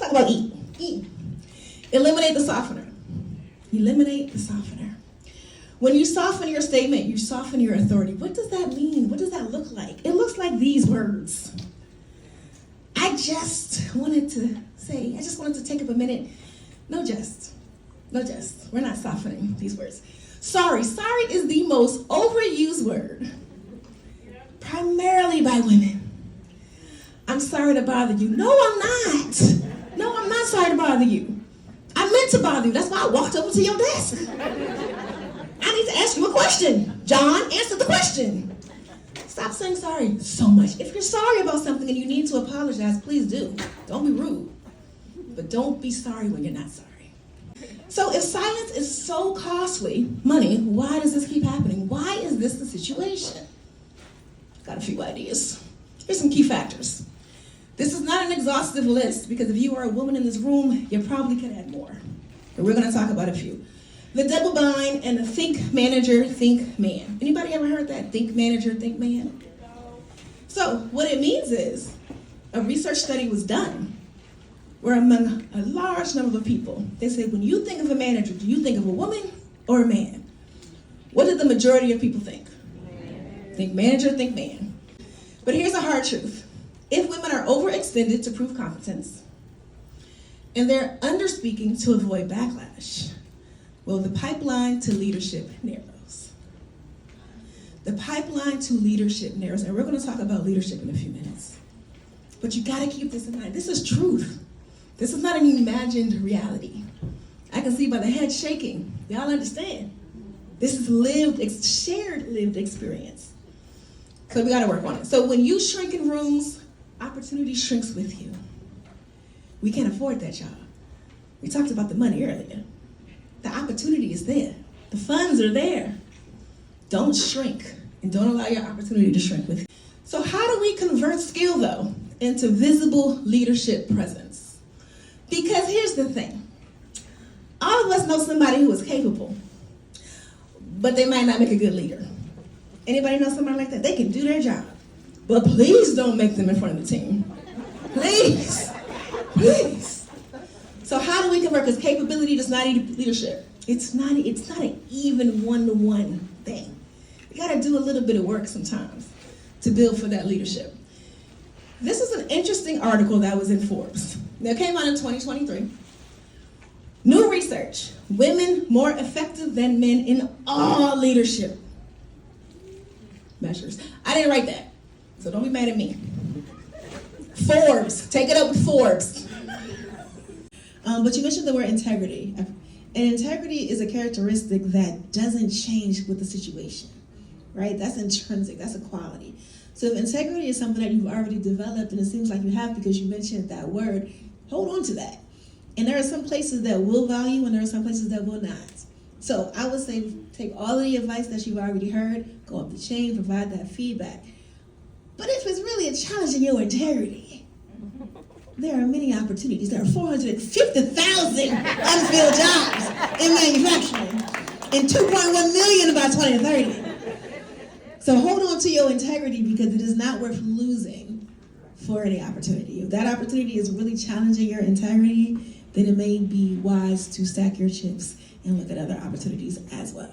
talk about E. E. Eliminate the softener. Eliminate the softener. When you soften your statement, you soften your authority. What does that mean? What does that look like? It looks like these words. I just wanted to take up a minute. No jest. We're not softening these words. Sorry. Sorry is the most overused word, primarily by women. I'm sorry to bother you. No, I'm not. No, I'm not sorry to bother you. I meant to bother you. That's why I walked over to your desk. I need to ask you a question. John, answer the question. Stop saying sorry so much. If you're sorry about something and you need to apologize, please do. Don't be rude. But don't be sorry when you're not sorry. So if silence is so costly, money, why does this keep happening? Why is this the situation? Got a few ideas. Here's some key factors. This is not an exhaustive list because if you are a woman in this room, you probably could add more. But we're going to talk about a few. The double bind and the think manager, think man. Anybody ever heard that? Think manager, think man? So what it means is a research study was done where among a large number of people, they said, when you think of a manager, do you think of a woman or a man? What did the majority of people think? Think manager, think man. But here's a hard truth. If women are overextended to prove competence, and they're underspeaking to avoid backlash, well, the pipeline to leadership narrows. The pipeline to leadership narrows, and we're going to talk about leadership in a few minutes. But you got to keep this in mind. This is truth. This is not an imagined reality. I can see by the head shaking. Y'all understand? This is shared lived experience. So we got to work on it. So when you shrink in rooms, opportunity shrinks with you. We can't afford that, y'all. We talked about the money earlier. The opportunity is there. The funds are there. Don't shrink, and don't allow your opportunity to shrink with you. So how do we convert skill, though, into visible leadership presence? Because here's the thing. All of us know somebody who is capable, but they might not make a good leader. Anybody know somebody like that? They can do their job, but please don't make them in front of the team. Please. So how do we convert? Because capability does not equal leadership. It's not an even one-to-one thing. You got to do a little bit of work sometimes to build for that leadership. This is an interesting article that was in Forbes. That came out in 2023. New research, women more effective than men in all leadership measures. I didn't write that, so don't be mad at me. Forbes, take it up with Forbes. But you mentioned the word integrity. And integrity is a characteristic that doesn't change with the situation, right? That's intrinsic, that's a quality. So if integrity is something that you've already developed and it seems like you have because you mentioned that word, hold on to that. And there are some places that will value and there are some places that will not. So I would say take all of the advice that you've already heard, go up the chain, provide that feedback. But if it's really a challenge in your integrity, there are many opportunities. There are 450,000 unfilled jobs in manufacturing and 2.1 million by 2030. So hold on to your integrity because it is not worth losing for any opportunity. If that opportunity is really challenging your integrity, then it may be wise to stack your chips and look at other opportunities as well.